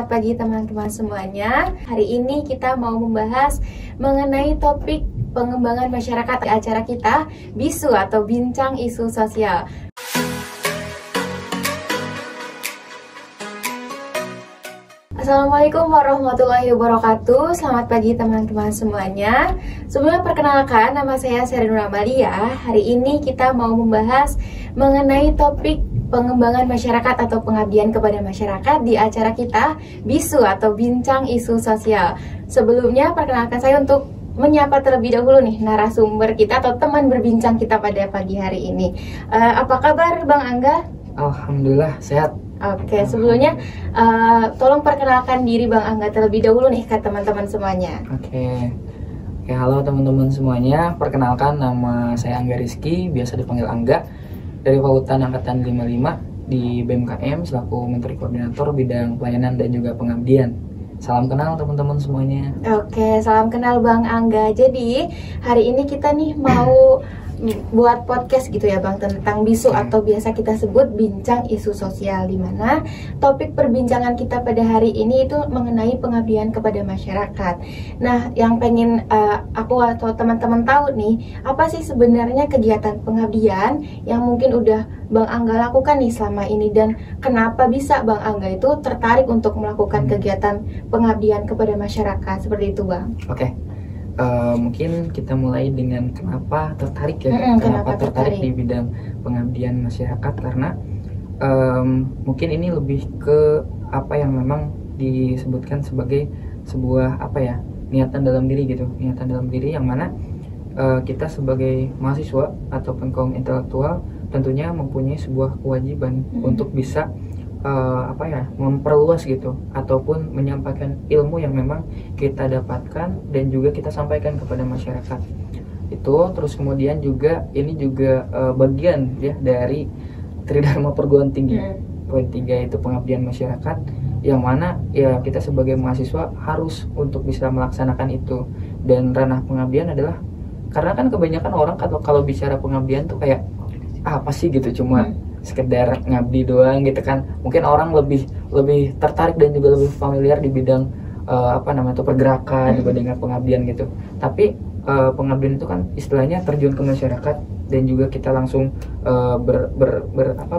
selamat pagi teman-teman semuanya. Hari ini kita mau membahas mengenai topik pengembangan masyarakat di acara kita, BISU atau Bincang Isu Sosial. Assalamualaikum warahmatullahi wabarakatuh. Selamat pagi teman-teman semuanya. Sebelumnya perkenalkan, nama saya Sherin Amalia. Hari ini kita mau membahas mengenai topik pengembangan masyarakat atau pengabdian kepada masyarakat di acara kita, BISU atau Bincang Isu Sosial. Sebelumnya perkenalkan saya untuk menyapa terlebih dahulu nih narasumber kita atau teman berbincang kita pada pagi hari ini. Apa kabar Bang Angga? Alhamdulillah sehat. Oke, sebelumnya tolong perkenalkan diri Bang Angga terlebih dahulu nih ke teman-teman semuanya. Oke, halo teman-teman semuanya. Perkenalkan, nama saya Angga Rizky, biasa dipanggil Angga, dari Fakultas Angkatan 55 di BMKM selaku Menteri Koordinator Bidang Pelayanan dan juga Pengabdian. Salam kenal teman-teman semuanya. Oke, salam kenal Bang Angga. Jadi hari ini kita nih mau buat podcast gitu ya Bang, tentang BISU atau biasa kita sebut Bincang Isu Sosial, di mana topik perbincangan kita pada hari ini itu mengenai pengabdian kepada masyarakat. Nah, yang pengen aku atau teman-teman tahu nih, apa sih sebenarnya kegiatan pengabdian yang mungkin udah Bang Angga lakukan nih selama ini, dan kenapa bisa Bang Angga itu tertarik untuk melakukan kegiatan pengabdian kepada masyarakat seperti itu Bang? Oke. Mungkin kita mulai dengan kenapa tertarik ya, kenapa tertarik di bidang pengabdian masyarakat, karena mungkin ini lebih ke apa yang memang disebutkan sebagai sebuah apa ya, niatan dalam diri gitu, niatan dalam diri yang mana kita sebagai mahasiswa ataupun kaum intelektual tentunya mempunyai sebuah kewajiban untuk bisa apa ya, memperluas gitu ataupun menyampaikan ilmu yang memang kita dapatkan dan juga kita sampaikan kepada masyarakat itu. Terus kemudian juga ini juga bagian ya dari Tridharma Perguruan Tinggi. Poin 3 itu pengabdian masyarakat, yang mana ya kita sebagai mahasiswa harus untuk bisa melaksanakan itu. Dan ranah pengabdian adalah, karena kan kebanyakan orang kalau bicara pengabdian tuh kayak apa sih gitu, cuma sekedar ngabdi doang gitu kan. Mungkin orang lebih tertarik dan juga lebih familiar di bidang apa namanya itu pergerakan dibandingkan pengabdian gitu. Tapi pengabdian itu kan istilahnya terjun ke masyarakat dan juga kita langsung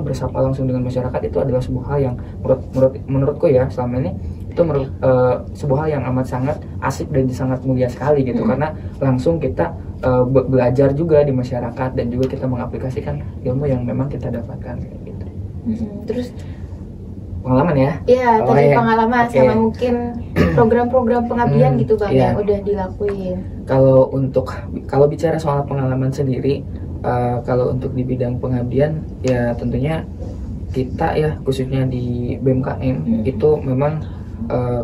bersapa langsung dengan masyarakat. Itu adalah sebuah hal yang menurutku ya selama ini itu sebuah hal yang amat sangat asik dan sangat mulia sekali gitu, karena langsung kita belajar juga di masyarakat dan juga kita mengaplikasikan ilmu yang memang kita dapatkan gitu. Terus pengalaman ya? Iya, tadi pengalaman sama mungkin program-program pengabdian gitu Bang yang udah dilakuin. Kalau bicara soal pengalaman sendiri, kalau untuk di bidang pengabdian ya tentunya kita ya khususnya di BMKM itu memang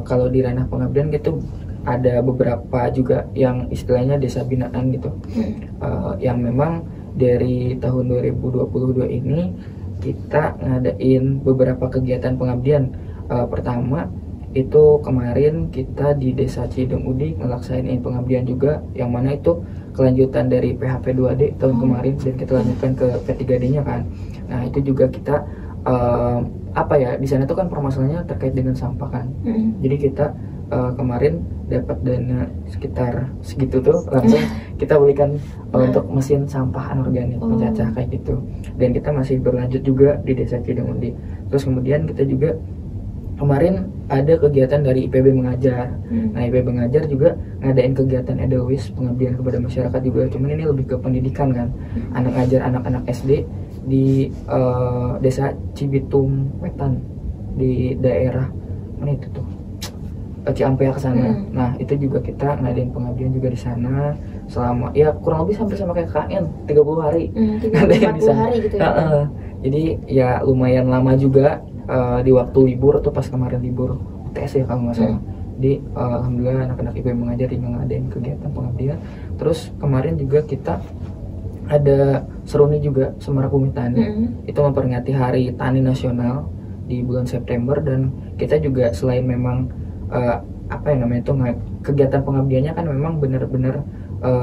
kalau di ranah pengabdian gitu ada beberapa juga yang istilahnya desa binaan gitu, yang memang dari tahun 2022 ini kita ngadain beberapa kegiatan pengabdian. Pertama itu kemarin kita di Desa Cideng Udi ngelaksanain pengabdian juga, yang mana itu kelanjutan dari PHP 2D tahun kemarin dan kita lanjutkan ke P3D-nya kan. Nah itu juga kita apa ya, di sana tuh kan permasalahannya terkait dengan sampah kan. Jadi kita kemarin dapat dana sekitar segitu tuh langsung kita belikan untuk mesin sampah anorganik pencacah kayak gitu, dan kita masih berlanjut juga di Desa Cideng Undi. Terus kemudian kita juga kemarin ada kegiatan dari IPB Mengajar. Nah IPB Mengajar juga ngadain kegiatan Edelweiss pengabdian kepada masyarakat juga, cuman ini lebih ke pendidikan kan, anak ngajar anak-anak SD di Desa Cibitung Wetan di daerah mana itu tuh, Ciampea ke sana. Nah, itu juga kita ngadain pengabdian juga di sana selama ya kurang lebih sampai sama kayak KN 30 hari. 30 hari gitu ya. Jadi ya lumayan lama juga di waktu libur atau pas kemarin libur UTS ya kalau nggak salah. Jadi alhamdulillah anak-anak IPB Mengajar yang ngadain kegiatan pengabdian. Terus kemarin juga kita ada seruni juga Semarak Bumi Tani. Itu memperingati Hari Tani Nasional di bulan September, dan kita juga selain memang apa yang namanya itu kegiatan pengabdiannya kan memang benar-benar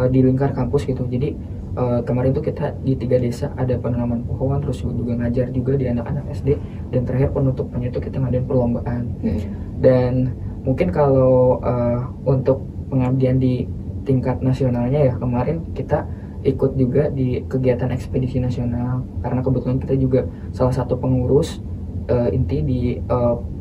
di lingkar kampus gitu. Jadi kemarin tuh kita di 3 desa ada penanaman pohon, terus juga ngajar juga di anak-anak SD, dan terakhir penutupannya itu kita ngadain perlombaan. Dan mungkin kalau untuk pengabdian di tingkat nasionalnya ya, kemarin kita ikut juga di kegiatan ekspedisi nasional karena kebetulan kita juga salah satu pengurus inti di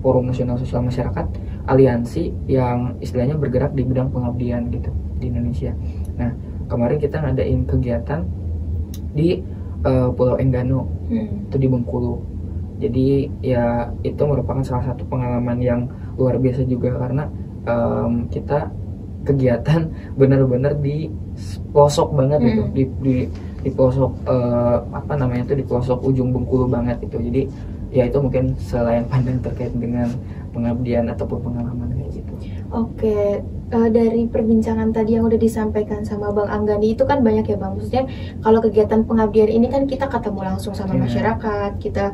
Forum Nasional Sosial Masyarakat, aliansi yang istilahnya bergerak di bidang pengabdian gitu di Indonesia. Nah, kemarin kita ngadain kegiatan di Pulau Enggano, itu di Bengkulu. Jadi ya itu merupakan salah satu pengalaman yang luar biasa juga karena kita kegiatan benar-benar di pelosok banget gitu, di pelosok apa namanya itu, di pelosok ujung Bengkulu banget gitu. Jadi ya itu mungkin selain pandang terkait dengan pengabdian ataupun pengalaman kayak gitu. Oke, dari perbincangan tadi yang udah disampaikan sama Bang Anggani itu kan banyak ya Bang. Maksudnya kalau kegiatan pengabdian ini kan kita ketemu langsung sama masyarakat, kita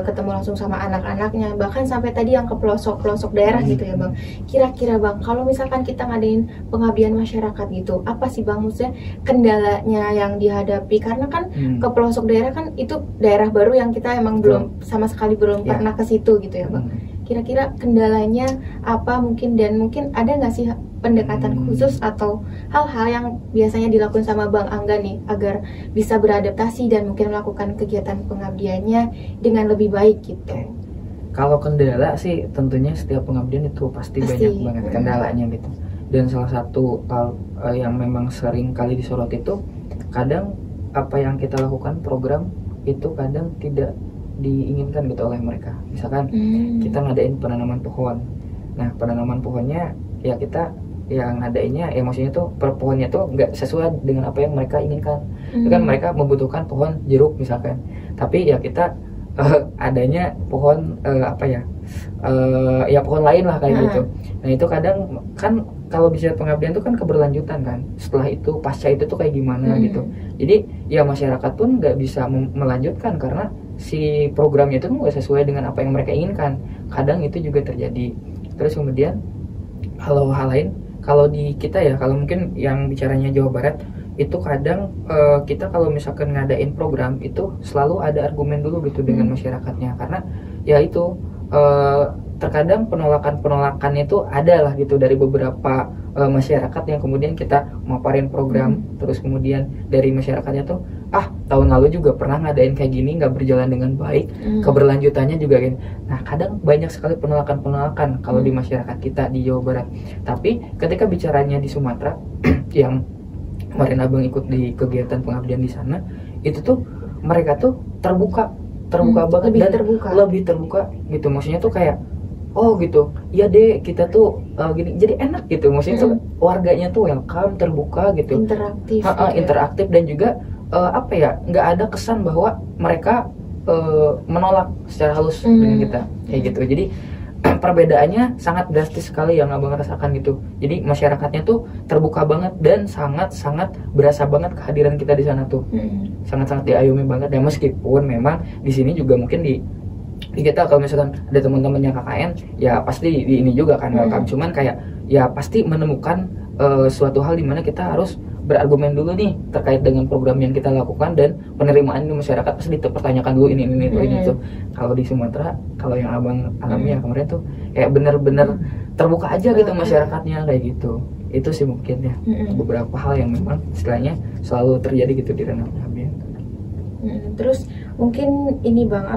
ketemu langsung sama anak-anaknya, bahkan sampai tadi yang ke pelosok-pelosok daerah gitu ya Bang. Kira-kira Bang, kalau misalkan kita ngadain pengabdian masyarakat gitu, apa sih Bang maksudnya kendalanya yang dihadapi? Karena kan ke pelosok daerah kan itu daerah baru yang kita emang belum sama sekali belum pernah ke situ gitu ya Bang. Kira-kira kendalanya apa mungkin, dan mungkin ada nggak sih pendekatan khusus atau hal-hal yang biasanya dilakukan sama Bang Angga nih agar bisa beradaptasi dan mungkin melakukan kegiatan pengabdiannya dengan lebih baik gitu? Kalau kendala sih tentunya setiap pengabdian itu pasti banyak banget kendalanya gitu. Dan salah satu hal yang memang sering kali disorot itu kadang apa yang kita lakukan program itu kadang tidak diinginkan gitu oleh mereka. Misalkan kita ngadain penanaman pohon. Nah, penanaman pohonnya ya kita yang ngadainnya ya maksudnya tuh pohonnya tuh nggak sesuai dengan apa yang mereka inginkan. Kan mereka membutuhkan pohon jeruk misalkan. Tapi ya kita adanya pohon apa ya? Ya pohon lain lah kayak gitu. Nah, itu kadang kan kalau bisa pengabdian itu kan keberlanjutan kan. Setelah itu pasca itu tuh kayak gimana gitu. Jadi ya masyarakat pun nggak bisa melanjutkan karena si programnya itu nggak sesuai dengan apa yang mereka inginkan. Kadang itu juga terjadi. Terus kemudian kalau hal lain, kalau di kita ya, kalau mungkin yang bicaranya Jawa Barat itu kadang kita kalau misalkan ngadain program itu selalu ada argumen dulu gitu dengan masyarakatnya, karena ya itu terkadang penolakan itu ada lah gitu dari beberapa masyarakat yang kemudian kita maparin program, terus kemudian dari masyarakatnya tuh tahun lalu juga pernah ngadain kayak gini nggak berjalan dengan baik, keberlanjutannya juga gini. Nah, kadang banyak sekali penolakan kalau di masyarakat kita di Jawa Barat. Tapi ketika bicaranya di Sumatera yang kemarin Abang ikut di kegiatan pengabdian di sana, itu tuh mereka tuh terbuka banget, lebih terbuka gitu. Maksudnya tuh kayak oh gitu, ya deh kita tuh gini, jadi enak gitu. Maksudnya tuh warganya tuh welcome, terbuka gitu, interaktif dan juga apa ya, nggak ada kesan bahwa mereka menolak secara halus dengan kita kayak gitu. Jadi perbedaannya sangat drastis sekali yang Abang rasakan gitu. Jadi masyarakatnya tuh terbuka banget dan sangat berasa banget kehadiran kita di sana tuh. Sangat diayomi banget. Dan meskipun memang di sini juga mungkin di kita kalau misalkan ada teman-teman yang KKN ya pasti di ini juga kan welcome. Cuman kayak ya pasti menemukan suatu hal dimana kita harus berargumen dulu nih terkait dengan program yang kita lakukan, dan penerimaan di masyarakat pasti dipertanyakan dulu ini itu. Kalau di Sumatera, kalau yang Abang alami ya kemarin tuh kayak bener-bener terbuka aja gitu masyarakatnya kayak gitu. Itu sih mungkin ya beberapa hal yang memang istilahnya selalu terjadi gitu di ranah pengabdian. Terus mungkin ini Bang,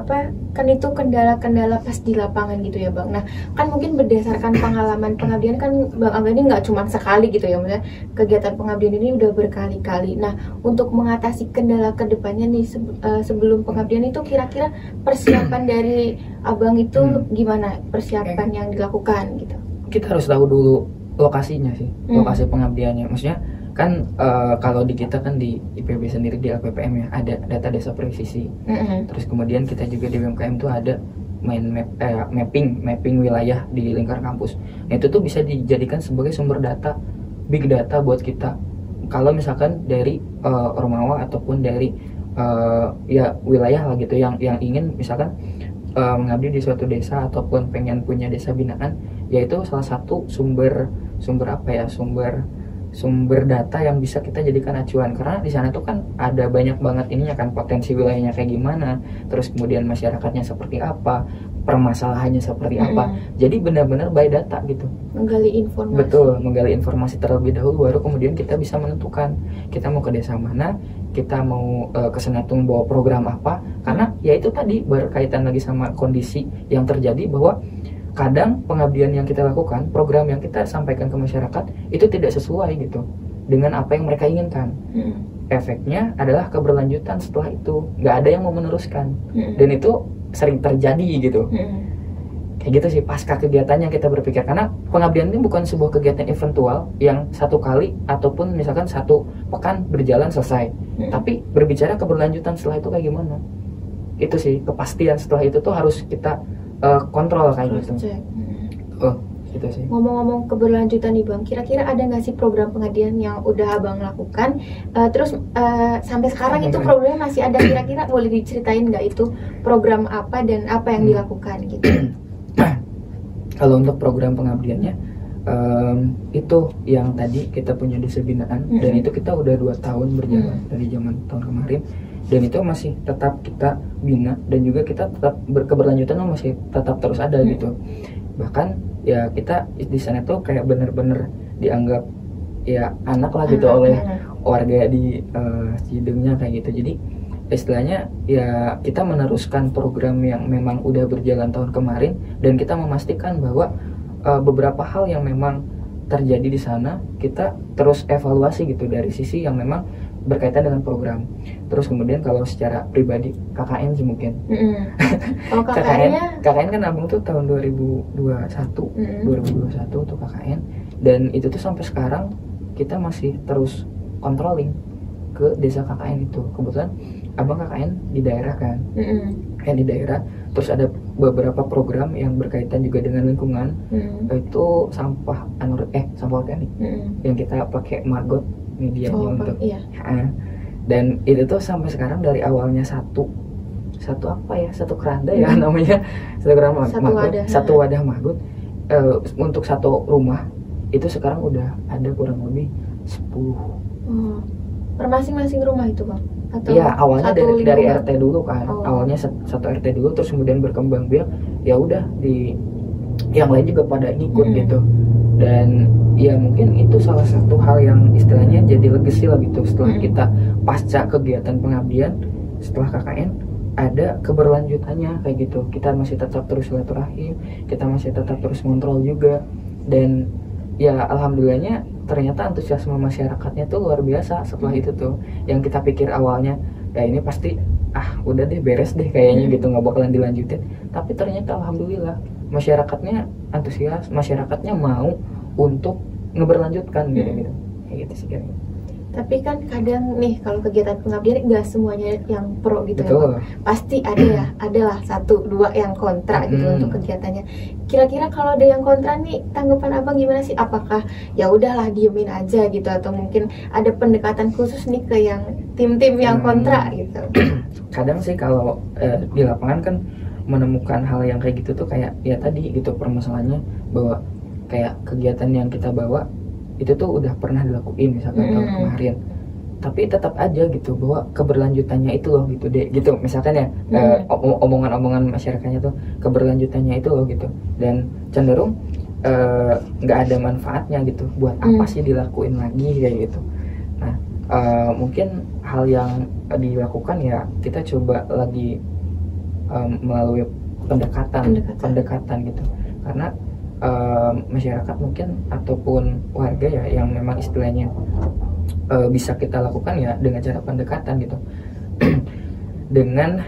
kan itu kendala-kendala pas di lapangan gitu ya Bang. Nah, kan mungkin berdasarkan pengalaman pengabdian kan Bang Angga ini nggak cuma sekali gitu ya, maksudnya kegiatan pengabdian ini udah berkali-kali. Nah, untuk mengatasi kendala kedepannya nih sebelum pengabdian itu kira-kira persiapan dari Abang itu gimana persiapan yang dilakukan gitu? Kita harus tahu dulu lokasinya sih, lokasi pengabdiannya. Maksudnya kan kalau di kita kan di IPB sendiri di LPPM ya ada data desa presisi. Terus kemudian kita juga di BMKM tuh ada mapping wilayah di lingkar kampus. Nah, itu tuh bisa dijadikan sebagai sumber data, big data buat kita. Kalau misalkan dari Ormawa ataupun dari ya wilayah lah gitu yang ingin misalkan mengabdi di suatu desa ataupun pengen punya desa binaan, yaitu salah satu sumber sumber data yang bisa kita jadikan acuan, karena di sana tuh kan ada banyak banget ininya kan, potensi wilayahnya kayak gimana, terus kemudian masyarakatnya seperti apa, permasalahannya seperti apa. Jadi benar-benar by data gitu, menggali informasi. Betul, menggali informasi terlebih dahulu, baru kemudian kita bisa menentukan kita mau ke desa mana, kita mau ke Senatung bawa program apa. Karena ya itu tadi berkaitan lagi sama kondisi yang terjadi, bahwa kadang pengabdian yang kita lakukan, program yang kita sampaikan ke masyarakat itu tidak sesuai gitu dengan apa yang mereka inginkan. Efeknya adalah keberlanjutan setelah itu, nggak ada yang mau meneruskan. Dan itu sering terjadi gitu. Kayak gitu sih pasca kegiatannya kita berpikir, karena pengabdian ini bukan sebuah kegiatan eventual yang satu kali ataupun misalkan satu pekan berjalan selesai. Tapi berbicara keberlanjutan setelah itu kayak gimana, itu sih kepastian setelah itu tuh harus kita kontrol kayak gitu. Gitu sih. Ngomong-ngomong keberlanjutan nih Bang, kira-kira ada nggak sih program pengabdian yang udah Abang lakukan, terus sampai sekarang itu programnya masih ada? Kira-kira boleh diceritain nggak itu program apa dan apa yang dilakukan gitu? Kalau untuk program pengabdiannya, itu yang tadi kita punya desa binaan, dan itu kita udah 2 tahun berjalan dari zaman tahun kemarin, dan itu masih tetap kita bina, dan juga kita tetap berkeberlanjutan masih tetap terus ada gitu. Bahkan ya kita di sana tuh kayak bener-bener dianggap ya anak lah gitu oleh warga di Cidengnya kayak gitu. Jadi istilahnya ya kita meneruskan program yang memang udah berjalan tahun kemarin, dan kita memastikan bahwa beberapa hal yang memang terjadi di sana kita terus evaluasi gitu dari sisi yang memang berkaitan dengan program. Terus kemudian kalau secara pribadi KKN sih mungkin. Kalau KKN kan Abang tuh tahun 2021 tuh KKN, dan itu tuh sampai sekarang kita masih terus controlling ke desa KKN itu. Kebetulan Abang KKN di daerah kan, di daerah. Terus ada beberapa program yang berkaitan juga dengan lingkungan, itu sampah organik yang kita pakai maggot medianya untuk dan itu tuh sampai sekarang dari awalnya satu keranda ya namanya, satu wadah maggot untuk satu rumah, itu sekarang udah ada kurang lebih 10 per masing-masing rumah itu Bang? Iya, awalnya dari RT dulu kan. Awalnya satu RT dulu, terus kemudian berkembang biak, ya udah di yang lain juga pada ngikut gitu. Dan ya mungkin itu salah satu hal yang istilahnya jadi legacy lah gitu. Setelah kita pasca kegiatan pengabdian, setelah KKN ada keberlanjutannya kayak gitu. Kita masih tetap terus silaturahim, kita masih tetap terus ngontrol juga, dan ya alhamdulillahnya ternyata antusiasme masyarakatnya tuh luar biasa setelah itu tuh. Yang kita pikir awalnya ya ini pasti udah deh beres deh kayaknya gitu, nggak bakalan dilanjutin, tapi ternyata alhamdulillah masyarakatnya antusias, masyarakatnya mau untuk ngeberlanjutkan gitu kayak gitu sih kan. Tapi kan kadang nih kalau kegiatan pengabdian nggak semuanya yang pro gitu. Betul. Ya, pasti adalah 1-2 yang kontra gitu untuk kegiatannya. Kira-kira kalau ada yang kontra nih, tanggapan Abang gimana sih? Apakah ya udahlah diemin aja gitu, atau mungkin ada pendekatan khusus nih ke yang tim-tim yang kontra gitu? Kadang sih kalau di lapangan kan menemukan hal yang kayak gitu tuh kayak ya tadi gitu, permasalahannya bahwa kayak kegiatan yang kita bawa itu tuh udah pernah dilakuin misalkan tahun kemarin, tapi tetap aja gitu bahwa keberlanjutannya itu loh gitu deh gitu, misalkan ya omongan-omongan masyarakatnya tuh keberlanjutannya itu loh gitu, dan cenderung nggak ada manfaatnya gitu, buat apa sih dilakuin lagi kayak gitu. Nah mungkin hal yang dilakukan ya kita coba lagi melalui pendekatan gitu, karena masyarakat mungkin ataupun warga ya yang memang istilahnya bisa kita lakukan ya dengan cara pendekatan gitu. Dengan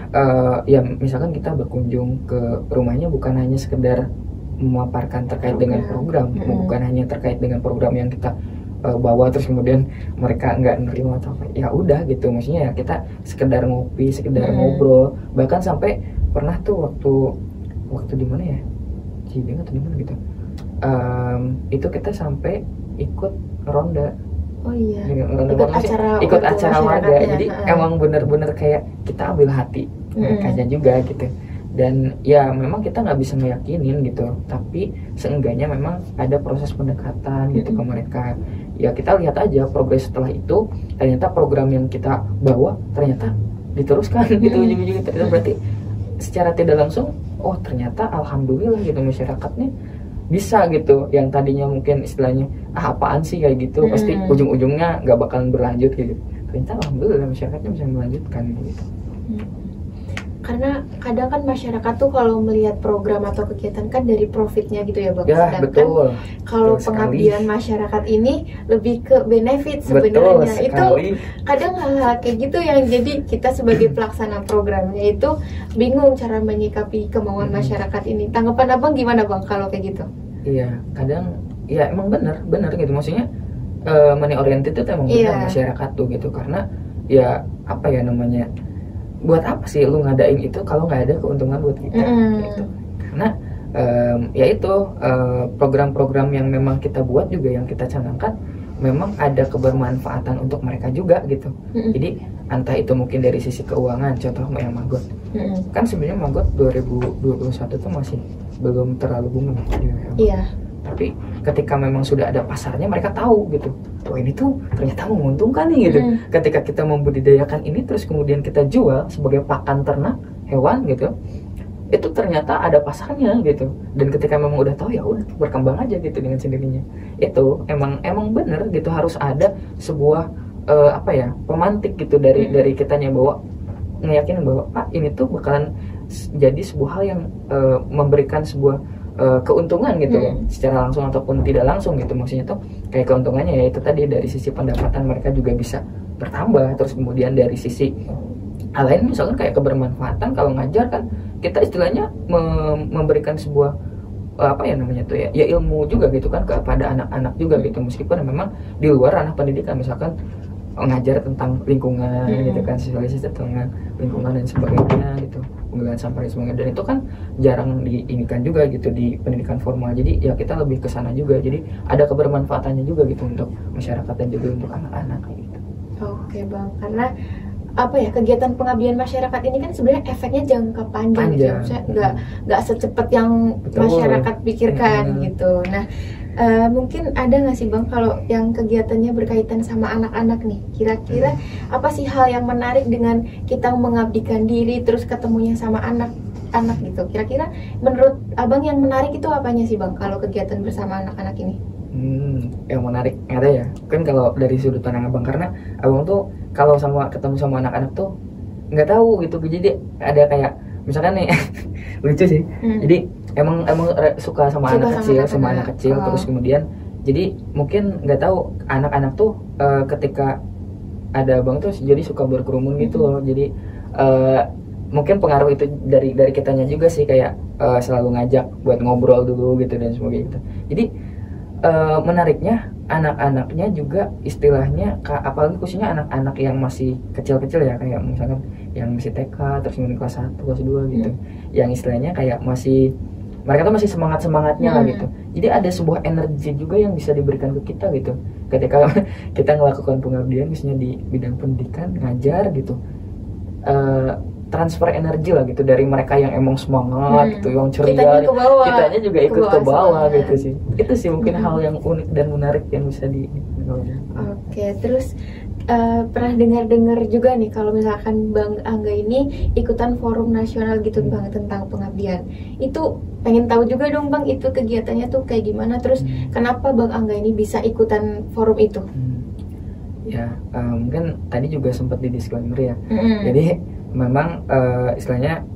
ya misalkan kita berkunjung ke rumahnya bukan hanya sekedar memaparkan terkait dengan program, bukan hanya terkait dengan program yang kita bawa terus kemudian mereka nggak nerima atau apa, ya udah gitu, maksudnya ya kita sekedar ngopi, sekedar ngobrol, bahkan sampai pernah tuh waktu di mana ya, Cideng atau di mana gitu, itu kita sampai ikut ronda. Oh iya. Ikut acara warga. Jadi emang bener-bener kayak kita ambil hati mereka juga gitu. Dan ya memang kita nggak bisa meyakinin gitu, tapi seenggaknya memang ada proses pendekatan gitu ke mereka. ya kita lihat aja progres setelah itu, ternyata program yang kita bawa ternyata diteruskan gitu ujung-ujungnya. Itu berarti secara tidak langsung, oh ternyata alhamdulillah gitu masyarakatnya bisa gitu, yang tadinya mungkin istilahnya apaan sih kayak gitu, pasti ujung-ujungnya nggak bakalan berlanjut gitu, ternyata alhamdulillah masyarakatnya bisa melanjutkan gitu. Karena kadang kan masyarakat tuh kalau melihat program atau kegiatan kan dari profitnya gitu ya Bang. Ya, sedangkan betul. Kalau Betul pengabdian sekali. masyarakat ini lebih ke benefit Betul sebenarnya. Itu sekali. kadang hal-hal kayak gitu yang jadi kita sebagai pelaksana programnya itu bingung cara menyikapi kemauan masyarakat ini. Tanggapan Abang gimana Bang kalau kayak gitu? Iya, kadang ya emang benar gitu, maksudnya money oriented itu emang benar masyarakat tuh gitu, karena ya apa ya namanya, buat apa sih lu ngadain itu kalau nggak ada keuntungan buat kita gitu. Karena ya itu program-program yang memang kita buat juga, yang kita canangkan memang ada kebermanfaatan untuk mereka juga gitu. Jadi entah itu mungkin dari sisi keuangan, contoh yang Magot kan sebenarnya Magot 2021 tuh masih belum terlalu booming ya. Tapi ketika memang sudah ada pasarnya, mereka tahu gitu, oh ini tuh ternyata menguntungkan nih gitu. Ketika kita membudidayakan ini terus kemudian kita jual sebagai pakan ternak hewan gitu, itu ternyata ada pasarnya gitu. Dan ketika memang udah tahu, ya udah berkembang aja gitu dengan sendirinya. Itu emang bener gitu, harus ada sebuah apa ya, pemantik gitu dari kitanya, bahwa ngeyakinin bahwa ini tuh bakalan jadi sebuah hal yang memberikan sebuah keuntungan gitu loh, secara langsung ataupun tidak langsung gitu. Maksudnya tuh kayak keuntungannya ya itu tadi, dari sisi pendapatan mereka juga bisa bertambah. Terus kemudian dari sisi hal lain, misalkan kayak kebermanfaatan, kalau ngajar kan kita istilahnya memberikan sebuah apa ya namanya tuh ya ilmu juga gitu kan kepada anak-anak juga gitu, meskipun memang di luar ranah pendidikan, misalkan ngajar tentang lingkungan gitu kan, sosialisasi tentang lingkungan dan sebagainya gitu, penggunaan sampah dan sebagainya. Dan itu kan jarang diinikan juga gitu di pendidikan formal. Jadi ya kita lebih ke sana juga, jadi ada kebermanfaatannya juga gitu untuk masyarakat dan juga untuk anak-anak gitu. Oke Bang, karena apa ya, kegiatan pengabdian masyarakat ini kan sebenarnya efeknya jangka panjang. Gitu ya, maksudnya nggak secepat yang masyarakat pikirkan gitu. Nah mungkin ada nggak sih Bang kalau yang kegiatannya berkaitan sama anak-anak nih, kira-kira apa sih hal yang menarik dengan kita mengabdikan diri terus ketemunya sama anak-anak gitu? Kira-kira menurut Abang yang menarik itu apanya sih Bang kalau kegiatan bersama anak-anak ini? Yang menarik ada ya kan kalau dari sudut pandang Abang, karena Abang tuh kalau ketemu sama anak-anak tuh nggak tahu gitu, jadi ada kayak misalkan nih lucu sih, jadi emang suka sama anak kecil, terus kemudian jadi mungkin nggak tahu anak-anak tuh ketika ada Abang tuh jadi suka berkerumun gitu loh. Jadi mungkin pengaruh itu dari kitanya juga sih, kayak selalu ngajak buat ngobrol dulu gitu dan sebagainya gitu. Jadi menariknya anak-anaknya juga istilahnya, apalagi khususnya anak-anak yang masih kecil-kecil ya, kayak misalkan yang masih TK terus kemudian kelas 1, kelas 2 gitu, yang istilahnya kayak mereka tuh masih semangatnya lah gitu. Jadi ada sebuah energi juga yang bisa diberikan ke kita gitu ketika kita melakukan pengabdian misalnya di bidang pendidikan, ngajar gitu. Transfer energi lah gitu dari mereka yang emang semangat gitu, yang ceria, kitanya juga ikut ke bawah gitu sih. Itu sih mungkin hal yang unik dan menarik yang bisa Oke, terus pernah dengar juga nih kalau misalkan Bang Angga ini ikutan forum nasional gitu Bang tentang pengabdian. Itu pengen tahu juga dong Bang, itu kegiatannya tuh kayak gimana, terus kenapa Bang Angga ini bisa ikutan forum itu? Ya mungkin tadi juga sempat di disclaimer ya. Jadi memang istilahnya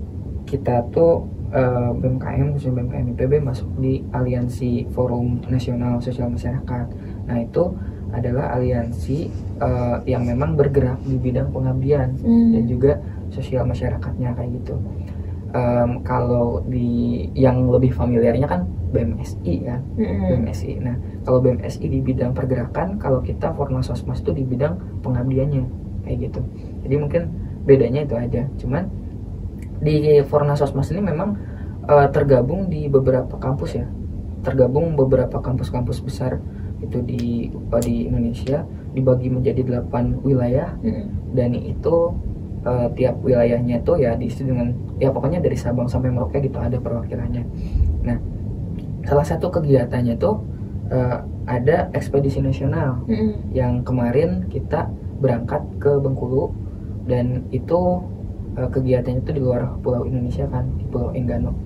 kita tuh BMKM, khususnya BMKM IPB masuk di Aliansi Forum Nasional Sosial Masyarakat. Nah itu adalah aliansi yang memang bergerak di bidang pengabdian dan juga sosial masyarakatnya kayak gitu. Kalau di yang lebih familiarnya kan BMSI kan, BMSI. Nah kalau BMSI di bidang pergerakan, kalau kita Fornas Sosmas itu di bidang pengabdiannya kayak gitu. Jadi mungkin bedanya itu aja. Cuman di Fornas Sosmas ini memang tergabung di beberapa kampus ya, tergabung beberapa kampus-kampus besar itu di Indonesia, dibagi menjadi 8 wilayah dan itu tiap wilayahnya itu ya diisi dengan ya pokoknya dari Sabang sampai Merauke gitu ada perwakilannya. Nah salah satu kegiatannya tuh ada ekspedisi nasional yang kemarin kita berangkat ke Bengkulu, dan itu kegiatannya itu di luar pulau Indonesia kan, di Pulau Enggano,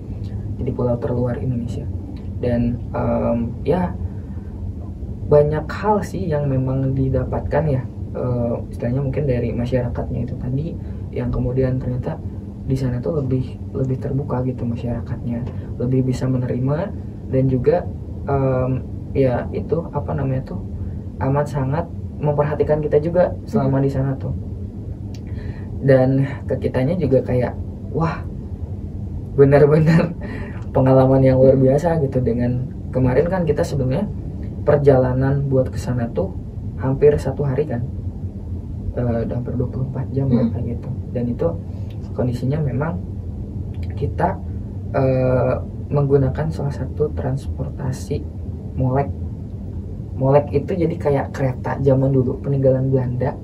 jadi pulau terluar Indonesia. Dan ya banyak hal sih yang memang didapatkan ya, istilahnya mungkin dari masyarakatnya itu tadi, yang kemudian ternyata di sana tuh lebih terbuka gitu masyarakatnya, lebih bisa menerima, dan juga ya itu apa namanya tuh amat sangat memperhatikan kita juga selama di sana tuh. Dan ke kitanya juga kayak wah, benar-benar pengalaman yang luar biasa gitu. Dengan kemarin kan kita sebenarnya perjalanan buat ke sana tuh hampir 1 hari kan, hampir 24 jam lah kayak gitu. Dan itu kondisinya memang kita menggunakan salah satu transportasi molek. Molek itu jadi kayak kereta zaman dulu peninggalan Belanda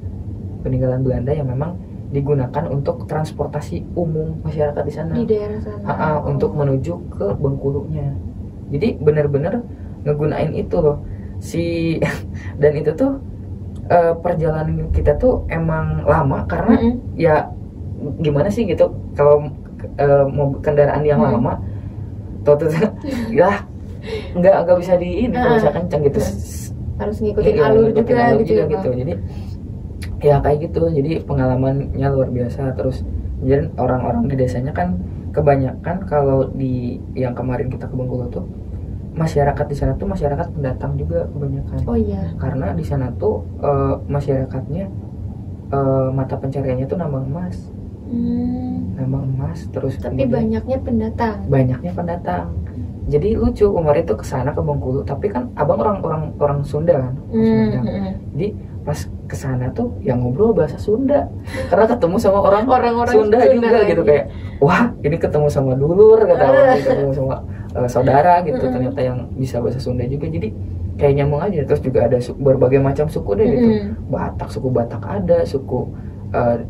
yang memang digunakan untuk transportasi umum masyarakat di sana, di daerah sana. Untuk menuju ke Bengkulunya. Jadi benar-benar ngegunain itu loh dan itu tuh perjalanan kita tuh emang lama karena ya gimana sih gitu, kalau mau kendaraan yang lama tuh ya nggak bisa di ini, kalau bisa kencang gitu, harus ngikutin alur juga gitu. Jadi ya kayak gitu. Jadi pengalamannya luar biasa. Terus jadi orang-orang di desanya kan kebanyakan, kalau di yang kemarin kita ke Bengkulu tuh masyarakat di sana tuh masyarakat pendatang juga kebanyakan. Oh iya. Karena di sana tuh masyarakatnya mata pencariannya tuh nambang emas. Nambang emas terus. Tapi banyaknya pendatang. Jadi lucu kemarin tuh kesana ke Bengkulu, tapi kan abang orang Sunda kan, Sunda. Jadi pas kesana tuh yang ngobrol bahasa Sunda, karena ketemu sama orang-orang Sunda juga gitu, kayak wah ini ketemu sama dulur kata abang, ketemu sama saudara gitu, ternyata yang bisa bahasa Sunda juga. Jadi kayak nyambung aja. Terus juga ada berbagai macam suku deh gitu, suku Batak ada, suku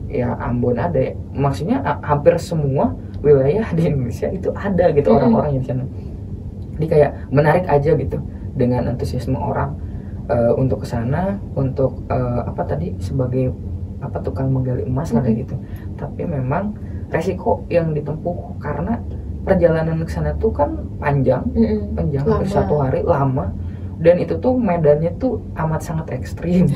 ya Ambon ada, maksudnya hampir semua wilayah di Indonesia itu ada gitu orang-orang yang di sana. Jadi kayak menarik aja gitu dengan antusiasme orang untuk kesana, untuk apa tadi, sebagai apa, tukang menggali emas lah kayak gitu. Tapi memang resiko yang ditempuh karena perjalanan ke sana tuh kan panjang hampir 1 hari, lama, dan itu tuh medannya tuh amat sangat ekstrim.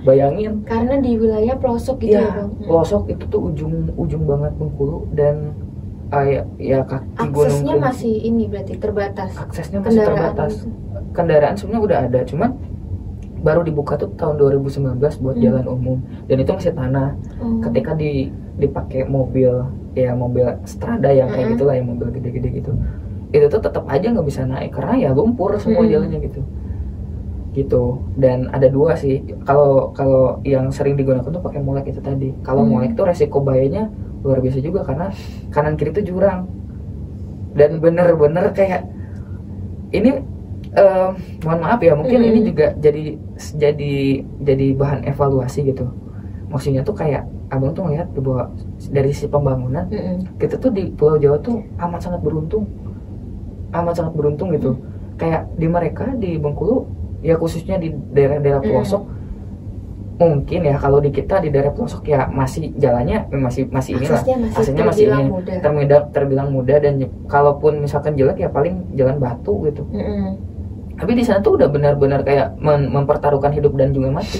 Bayangin, karena di wilayah pelosok gitu ya Bang. Pelosok itu tuh ujung banget Bengkulu, dan ya kaki gunung. Aksesnya masih ini berarti terbatas. Aksesnya masih terbatas. Kendaraan sebenarnya udah ada, cuman baru dibuka tuh tahun 2019 buat jalan umum, dan itu masih tanah. Ketika dipakai mobil strada yang kayak gitulah, yang mobil gede-gede gitu, itu tuh tetap aja nggak bisa naik karena ya lumpur semua jalannya gitu. Dan ada 2 sih, kalau yang sering digunakan tuh pakai molek itu tadi. Kalau molek tuh resiko bahayanya luar biasa juga, karena kanan kiri tuh jurang, dan bener-bener kayak ini mohon maaf ya, mungkin ini juga jadi bahan evaluasi gitu. Maksudnya tuh kayak abang tuh ngeliat bahwa dari sisi pembangunan kita tuh di Pulau Jawa tuh amat sangat beruntung gitu. Kayak di mereka di Bengkulu ya, khususnya di daerah-daerah pelosok, mungkin ya kalau di kita di daerah pelosok ya masih jalannya masih inilah, aksesnya masih ini terbilang mudah, dan kalaupun misalkan jelek ya paling jalan batu gitu. Tapi di sana tuh udah benar-benar kayak mempertaruhkan hidup dan juga mati.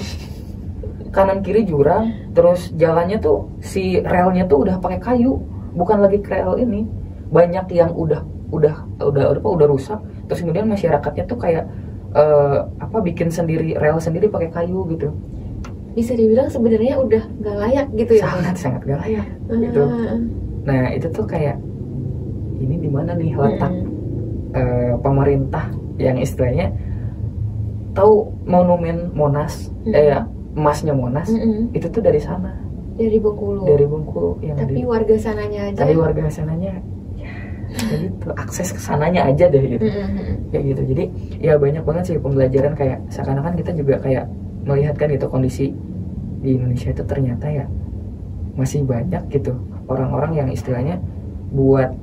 Kanan kiri jurang, terus jalannya tuh si relnya tuh udah pakai kayu, bukan lagi rel ini. Banyak yang udah rusak. Terus kemudian masyarakatnya tuh kayak bikin sendiri rel sendiri pakai kayu gitu. Bisa dibilang sebenarnya udah nggak layak gitu ya. Sangat nggak layak gitu. Nah itu tuh kayak ini di mana nih letak pemerintah yang istilahnya tahu monumen Monas, emasnya Monas, itu tuh dari sana, dari Bengkulu yang tapi warga sananya aja. Ya gitu, akses ke sananya aja deh gitu. Kayak gitu. Jadi ya banyak banget sih pembelajaran, kayak seakan-akan kita juga kayak melihat kan gitu kondisi di Indonesia itu ternyata ya masih banyak gitu orang-orang yang istilahnya buat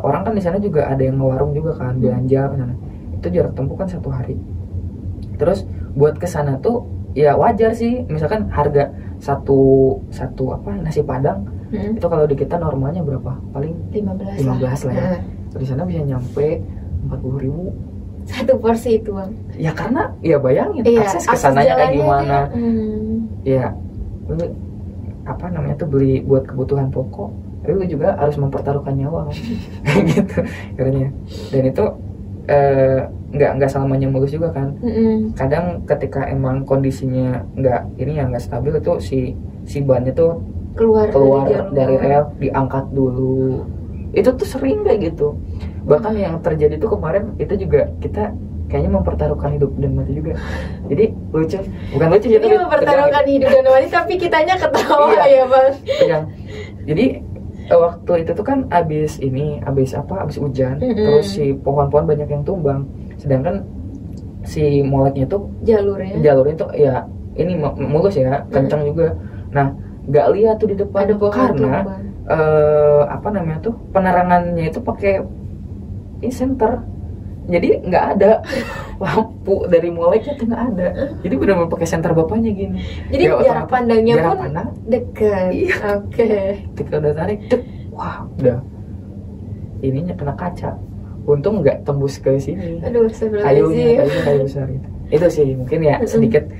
orang kan di sana juga ada yang ngewarung juga kan, belanja ke sana. Itu jarak tempuh kan 1 hari. Terus buat kesana tuh ya wajar sih, misalkan harga satu nasi padang itu kalau di kita normalnya berapa? Paling 15 lah ya. Di sana bisa nyampe 40.000 satu porsi itu Bang. Ya karena ya bayangin akses akses kesananya kayak gimana. Ya lu beli buat kebutuhan pokok, tapi lu juga harus mempertaruhkan nyawa kan. Gitu karena. Dan itu nggak selamanya mulus juga kan. Kadang ketika emang kondisinya nggak stabil, itu si bannya tuh keluar dari rel, diangkat dulu. Itu tuh sering kayak gitu. Bahkan yang terjadi tuh kemarin itu juga kita kayaknya mempertaruhkan hidup dan mati juga. Jadi bukan lucu ya, tapi mempertaruhkan hidup dan mati, tapi kitanya ketawa ya Bang. Jadi waktu itu tuh kan abis hujan, terus si pohon-pohon banyak yang tumbang, sedangkan si moleknya tuh jalurnya tuh ya ini mulus ya, kencang juga. Nah nggak lihat tuh di depan karena penerangannya itu pakai senter, jadi nggak ada lampu dari moleknya tuh nggak ada, jadi benar-benar pakai senter bapaknya gini. Jadi ya, jarak pandangnya pun dekat. Iya. Oke. Ketika udah tarik, wah udah ininya kena kaca. Untung nggak tembus ke sini. Aduh, kayunya kayu besar gitu. Itu sih mungkin ya sedikit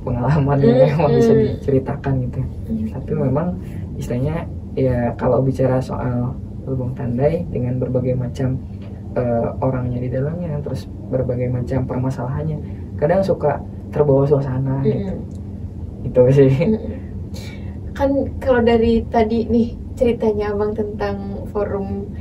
pengalaman yang memang bisa diceritakan gitu. Tapi memang istilahnya ya kalau bicara soal Lubang Tandai dengan berbagai macam orangnya di dalamnya, terus berbagai macam permasalahannya, kadang suka terbawa suasana gitu. Itu sih. Kan kalau dari tadi nih ceritanya Abang tentang forum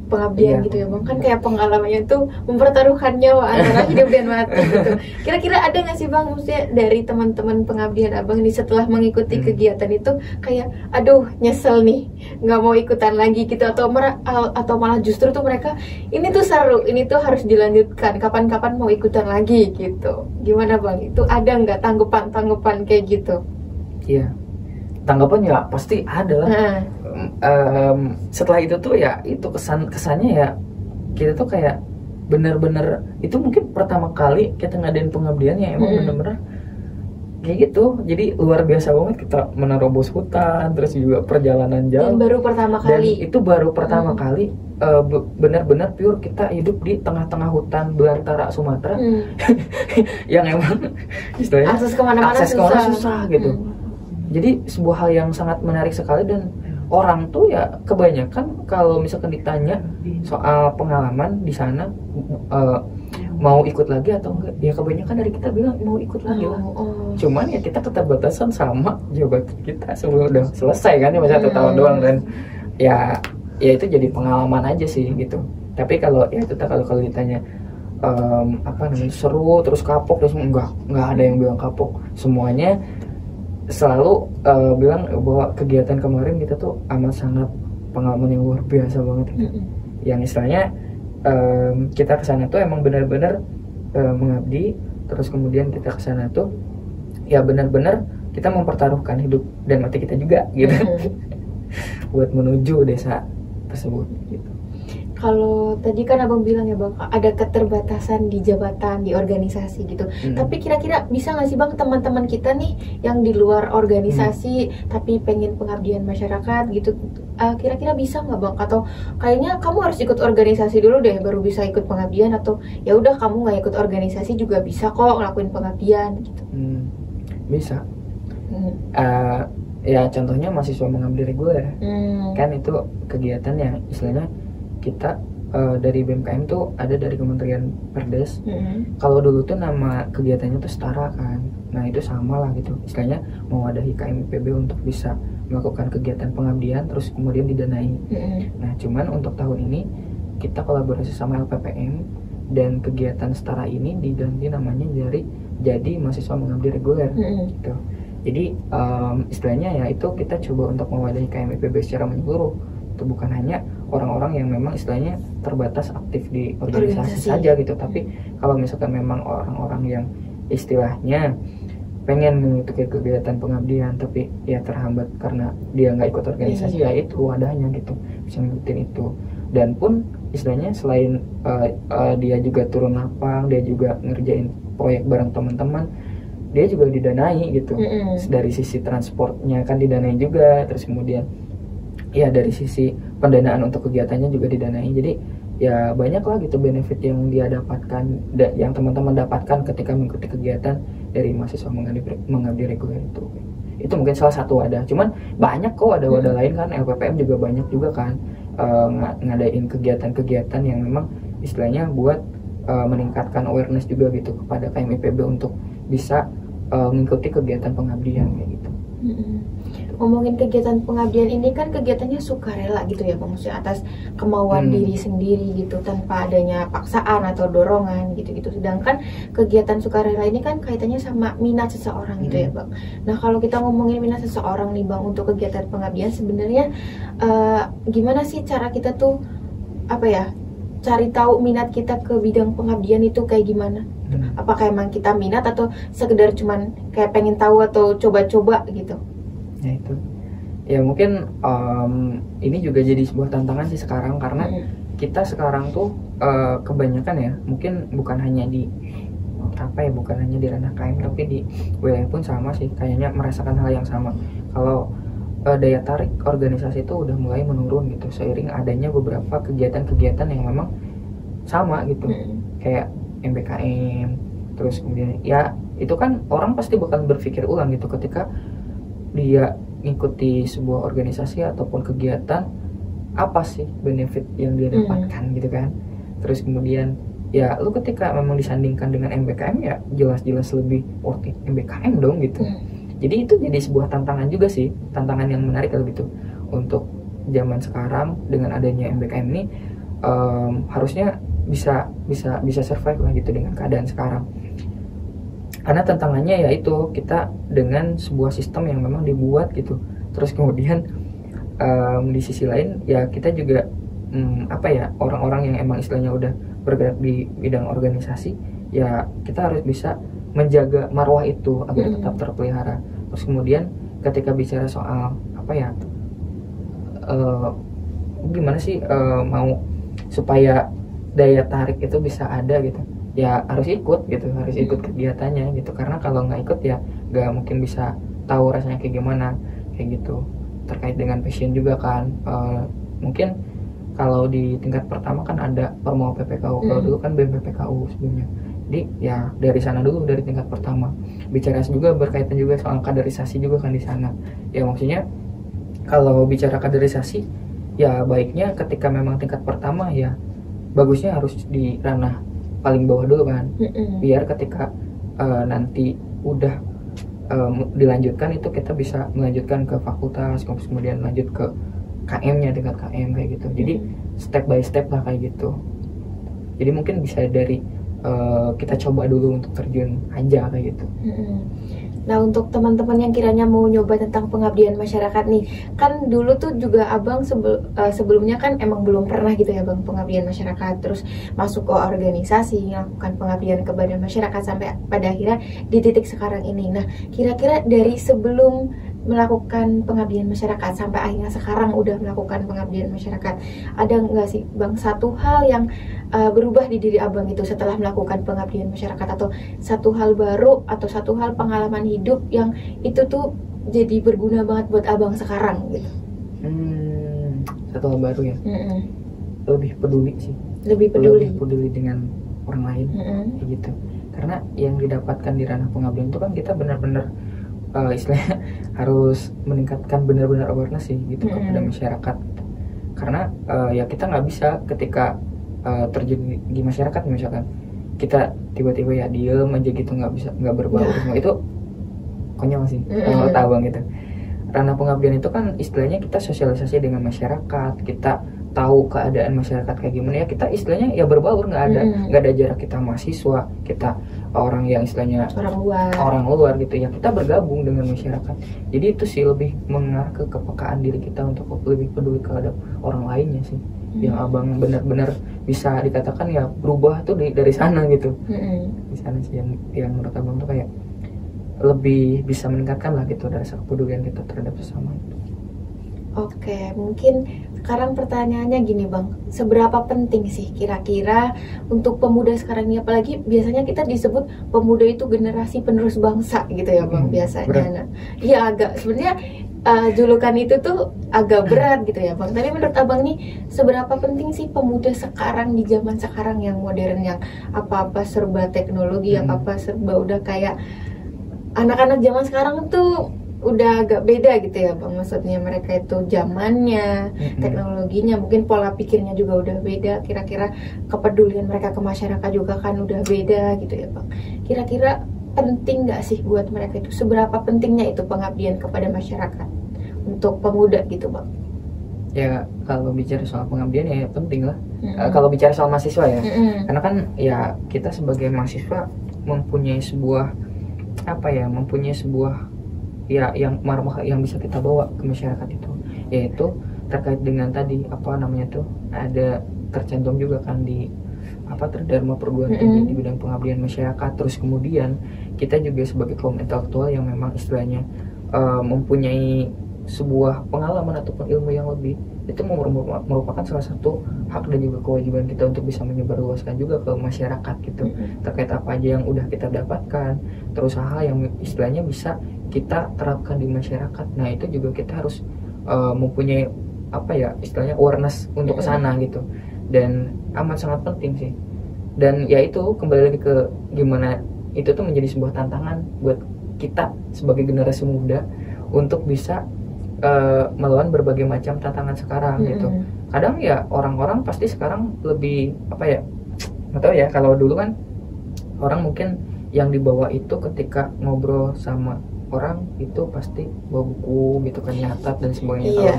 pengabdian gitu ya Bang, kan kayak pengalamannya tuh mempertaruhkan nyawa antara hidup dan mati gitu. Kira-kira ada nggak sih Bang, maksudnya dari teman-teman pengabdian Abang nih setelah mengikuti kegiatan itu kayak aduh nyesel nih nggak mau ikutan lagi gitu, atau malah justru tuh mereka ini tuh seru, ini tuh harus dilanjutkan, kapan-kapan mau ikutan lagi gitu. Gimana Bang, itu ada nggak tanggapan kayak gitu? Iya, tanggapan ya pasti ada lah. Setelah itu tuh ya itu kesannya ya kita tuh kayak bener-bener itu mungkin pertama kali kita ngadain pengabdian ya emang bener-bener kayak gitu. Jadi luar biasa banget, kita menerobos hutan, terus juga perjalanan jauh. Dan baru pertama kali. Dan itu baru pertama kali benar-benar pure kita hidup di tengah-tengah hutan belantara Sumatera. Yang emang istilahnya akses kemana-mana susah gitu. Jadi sebuah hal yang sangat menarik sekali, dan orang tuh ya kebanyakan kalau misalkan ditanya soal pengalaman di sana mau ikut lagi atau enggak, ya kebanyakan dari kita bilang mau ikut lagi lah. Cuman ya kita keterbatasan sama jabatan kita sebelum udah selesai kan, ya masih 1 tahun doang, dan ya itu jadi pengalaman aja sih gitu. Tapi kalau ya itu kalau ditanya seru terus kapok, terus enggak ada yang bilang kapok. Semuanya selalu bilang bahwa kegiatan kemarin kita tuh amat sangat pengalaman yang luar biasa banget gitu. Yang istilahnya kita kesana tuh emang benar-benar mengabdi, terus kemudian kita kesana tuh ya benar-benar kita mempertaruhkan hidup dan mati kita juga gitu buat menuju desa tersebut gitu. Kalau tadi kan Abang bilang ya Bang, ada keterbatasan di jabatan, di organisasi gitu. Tapi kira-kira bisa nggak sih Bang, teman-teman kita nih yang di luar organisasi tapi pengen pengabdian masyarakat gitu, kira-kira bisa nggak Bang? Atau kayaknya kamu harus ikut organisasi dulu deh baru bisa ikut pengabdian, atau ya udah kamu nggak ikut organisasi juga bisa kok ngelakuin pengabdian gitu? Bisa. Ya contohnya mahasiswa mengabdi reguler, kan itu kegiatan yang istilahnya kita dari BMKM tuh ada dari Kementerian Perdes. Kalau dulu tuh nama kegiatannya tuh setara kan, nah itu sama lah gitu, istilahnya mewadahi KMIPB untuk bisa melakukan kegiatan pengabdian terus kemudian didanai. Nah cuman untuk tahun ini kita kolaborasi sama LPPM, dan kegiatan setara ini diganti namanya jadi mahasiswa mengabdi reguler gitu. Jadi istilahnya ya itu kita coba untuk mewadahi KMIPB secara menyeluruh. Itu bukan hanya orang-orang yang memang istilahnya terbatas aktif di organisasi saja gitu, tapi kalau misalkan memang orang-orang yang istilahnya pengen mengikuti kegiatan pengabdian tapi ya terhambat karena dia nggak ikut organisasi, ya itu wadahnya gitu, bisa ngikutin itu. Dan pun istilahnya selain dia juga turun lapang, dia juga ngerjain proyek bareng teman-teman, dia juga didanai gitu. Dari sisi transportnya kan didanai juga, terus kemudian ya dari sisi pendanaan untuk kegiatannya juga didanai. Jadi ya banyak lah gitu benefit yang dia dapatkan, yang teman-teman dapatkan ketika mengikuti kegiatan dari mahasiswa mengabdi reguler itu mungkin salah satu wadah. Cuman banyak kok ada wadah lain kan, LPPM juga banyak juga kan ngadain kegiatan-kegiatan yang memang istilahnya buat meningkatkan awareness juga gitu kepada KMIPB untuk bisa mengikuti kegiatan pengabdian kayak gitu. Ngomongin kegiatan pengabdian ini kan kegiatannya sukarela gitu ya Bang, maksudnya atas kemauan diri sendiri gitu, tanpa adanya paksaan atau dorongan gitu-gitu. Sedangkan kegiatan sukarela ini kan kaitannya sama minat seseorang gitu ya Bang. Nah kalau kita ngomongin minat seseorang nih Bang untuk kegiatan pengabdian, sebenarnya gimana sih cara kita tuh cari tahu minat kita ke bidang pengabdian itu kayak gimana? Apakah emang kita minat atau sekedar cuman kayak pengen tahu atau coba-coba gitu? Ya itu ya mungkin ini juga jadi sebuah tantangan sih sekarang, karena kita sekarang tuh kebanyakan ya mungkin bukan hanya di ranah KM, tapi di wilayah pun sama sih kayaknya merasakan hal yang sama. Kalau daya tarik organisasi itu udah mulai menurun gitu seiring adanya beberapa kegiatan-kegiatan yang memang sama gitu, kayak MBKM, terus kemudian ya itu kan orang pasti bakal berpikir ulang gitu ketika dia ngikuti sebuah organisasi ataupun kegiatan, apa sih benefit yang dia dapatkan gitu kan. Terus kemudian ya lu ketika memang disandingkan dengan MBKM ya jelas-jelas lebih worth it MBKM dong gitu. Jadi itu jadi sebuah tantangan juga sih, tantangan yang menarik kalau gitu untuk zaman sekarang dengan adanya MBKM ini. Harusnya bisa survive lah gitu dengan keadaan sekarang. Karena tantangannya yaitu kita dengan sebuah sistem yang memang dibuat gitu. Terus kemudian di sisi lain ya kita juga orang-orang yang emang istilahnya udah bergerak di bidang organisasi, ya kita harus bisa menjaga marwah itu agar tetap terpelihara. Terus kemudian ketika bicara soal gimana sih mau supaya daya tarik itu bisa ada gitu, ya harus ikut kegiatannya gitu. Karena kalau nggak ikut ya nggak mungkin bisa tahu rasanya kayak gimana kayak gitu. Terkait dengan passion juga kan, mungkin kalau di tingkat pertama kan ada Permau PPKU, kalau dulu kan BMPPKU sebelumnya. Jadi ya dari sana dulu, dari tingkat pertama. Bicara juga berkaitan juga soal kaderisasi juga kan di sana. Ya maksudnya kalau bicara kaderisasi ya baiknya ketika memang tingkat pertama ya bagusnya harus di ranah paling bawah dulu kan, biar ketika nanti udah dilanjutkan itu kita bisa melanjutkan ke fakultas, kemudian lanjut ke KM-nya, tingkat KM kayak gitu. Jadi step by step lah kayak gitu. Jadi mungkin bisa dari kita coba dulu untuk terjun aja kayak gitu. Nah untuk teman-teman yang kiranya mau nyoba tentang pengabdian masyarakat nih, kan dulu tuh juga abang sebelumnya kan emang belum pernah gitu ya bang pengabdian masyarakat, terus masuk ke organisasi, melakukan pengabdian kepada masyarakat sampai pada akhirnya di titik sekarang ini. Nah kira-kira dari sebelum melakukan pengabdian masyarakat sampai akhirnya sekarang udah melakukan pengabdian masyarakat, ada nggak sih bang satu hal yang berubah di diri abang itu setelah melakukan pengabdian masyarakat, atau satu hal baru atau satu hal pengalaman hidup yang itu tuh jadi berguna banget buat abang sekarang gitu? Satu hal baru ya, lebih peduli sih, lebih peduli dengan orang lain kayak gitu. Karena yang didapatkan di ranah pengabdian itu kan kita benar-benar istilahnya harus meningkatkan benar-benar awareness sih gitu kepada masyarakat. Karena ya kita nggak bisa ketika terjun di masyarakat misalkan kita tiba-tiba ya diem aja gitu, nggak berbaur semua, itu konyol sih kalau tahu bang gitu. Ranah pengabdian itu kan istilahnya kita sosialisasi dengan masyarakat, kita tahu keadaan masyarakat kayak gimana, ya kita istilahnya ya berbaur, nggak ada jarak, kita mahasiswa, kita orang yang istilahnya orang luar gitu ya, kita bergabung dengan masyarakat. Jadi itu sih lebih mengarah ke kepekaan diri kita untuk lebih peduli terhadap orang lainnya sih. Yang abang benar-benar bisa dikatakan ya berubah tuh dari sana gitu. Di sana sih yang menurut abang tuh kayak lebih bisa meningkatkan lah gitu rasa kepedulian kita terhadap sesama. Oke, mungkin sekarang pertanyaannya gini Bang, seberapa penting sih kira-kira untuk pemuda sekarang ini, apalagi biasanya kita disebut pemuda itu generasi penerus bangsa gitu ya Bang, biasanya. Nah, iya agak sebenarnya julukan itu tuh agak berat gitu ya Bang. Tapi menurut Abang nih, seberapa penting sih pemuda sekarang di zaman sekarang yang modern, yang apa-apa serba teknologi, apa-apa serba udah kayak anak-anak zaman sekarang tuh udah agak beda gitu ya Bang. Maksudnya mereka itu zamannya, teknologinya, mungkin pola pikirnya juga udah beda. Kira-kira kepedulian mereka ke masyarakat juga kan udah beda gitu ya Bang. Kira-kira penting nggak sih buat mereka itu? Seberapa pentingnya itu pengabdian kepada masyarakat untuk pemuda gitu Bang? Ya kalau bicara soal pengabdian ya penting lah. Kalau bicara soal mahasiswa ya, karena kan ya kita sebagai mahasiswa mempunyai sebuah ya yang bisa kita bawa ke masyarakat itu, yaitu terkait dengan tadi ada tercantum juga kan di Tridharma Perguruan Tinggi di bidang pengabdian masyarakat. Terus kemudian kita juga sebagai kaum intelektual yang memang istilahnya mempunyai sebuah pengalaman ataupun ilmu yang lebih, itu merupakan salah satu hak dan juga kewajiban kita untuk bisa menyebarluaskan juga ke masyarakat gitu, terkait apa aja yang udah kita dapatkan, terus hal-hal yang istilahnya bisa kita terapkan di masyarakat. Nah itu juga kita harus mempunyai istilahnya awareness untuk kesana gitu, dan amat sangat penting sih. Dan ya itu kembali lagi ke gimana itu tuh menjadi sebuah tantangan buat kita sebagai generasi muda untuk bisa melawan berbagai macam tantangan sekarang gitu. Kadang ya orang-orang pasti sekarang lebih nggak tahu ya, kalau dulu kan orang mungkin yang dibawa itu ketika ngobrol sama orang itu pasti bawa buku gitu kan, nyatat dan sebagainya.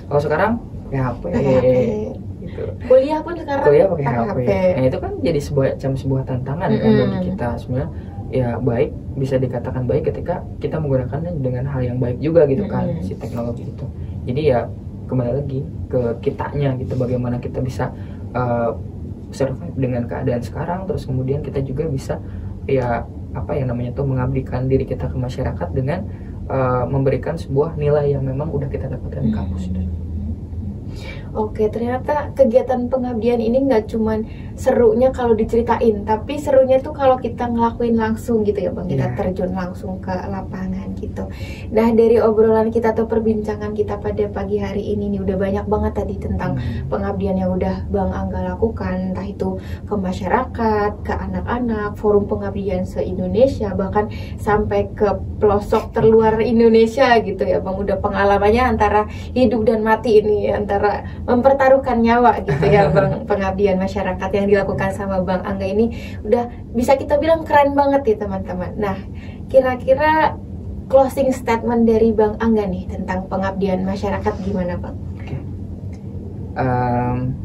Kalau sekarang ya HP gitu. Kuliah pun sekarang pakai HP. Nah itu kan jadi sebuah tantangan kan bagi kita sebenarnya. Ya baik, bisa dikatakan baik ketika kita menggunakannya dengan hal yang baik juga gitu kan, si teknologi itu. Jadi ya kembali lagi ke kitanya gitu, bagaimana kita bisa survive dengan keadaan sekarang. Terus kemudian kita juga bisa mengabdikan diri kita ke masyarakat dengan memberikan sebuah nilai yang memang udah kita dapatkan di kampus itu. Oke, ternyata kegiatan pengabdian ini nggak cuman serunya kalau diceritain, tapi serunya tuh kalau kita ngelakuin langsung gitu ya Bang, kita terjun langsung ke lapangan gitu. Nah dari obrolan kita atau perbincangan kita pada pagi hari ini nih, udah banyak banget tadi tentang pengabdian yang udah Bang Angga lakukan, entah itu ke masyarakat, ke anak-anak, forum pengabdian se-Indonesia, bahkan sampai ke pelosok terluar Indonesia gitu ya Bang. Udah pengalamannya antara hidup dan mati ini, antara mempertaruhkan nyawa gitu ya Bang. Pengabdian masyarakat yang dilakukan sama Bang Angga ini udah bisa kita bilang keren banget ya teman-teman. Nah kira-kira closing statement dari Bang Angga nih tentang pengabdian masyarakat gimana Bang?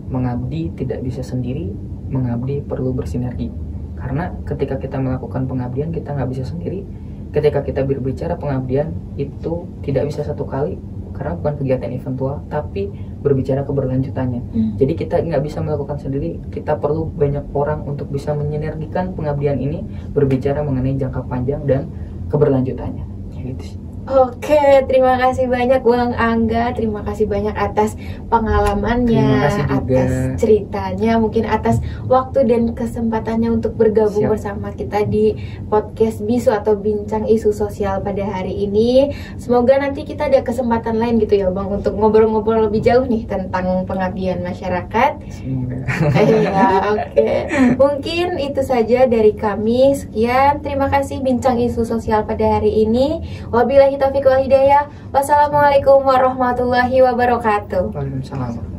Mengabdi tidak bisa sendiri, mengabdi perlu bersinergi. Karena ketika kita melakukan pengabdian kita nggak bisa sendiri. Ketika kita berbicara pengabdian itu tidak bisa satu kali, karena bukan kegiatan eventual, tapi berbicara keberlanjutannya. Jadi kita nggak bisa melakukan sendiri, kita perlu banyak orang untuk bisa menyinergikan pengabdian ini, berbicara mengenai jangka panjang dan keberlanjutannya. Gitu sih. Oke, terima kasih banyak Bang Angga, terima kasih banyak atas pengalamannya, atas ceritanya, mungkin atas waktu dan kesempatannya untuk bergabung bersama kita di podcast Bisu atau Bincang Isu Sosial pada hari ini. Semoga nanti kita ada kesempatan lain gitu ya Bang, untuk ngobrol-ngobrol lebih jauh nih tentang pengabdian masyarakat. Oke. Mungkin itu saja dari kami. Sekian, terima kasih Bincang Isu Sosial pada hari ini. Wabillahi taufiq wal hidayah. Wassalamualaikum warahmatullahi wabarakatuh. Waalaikumsalam.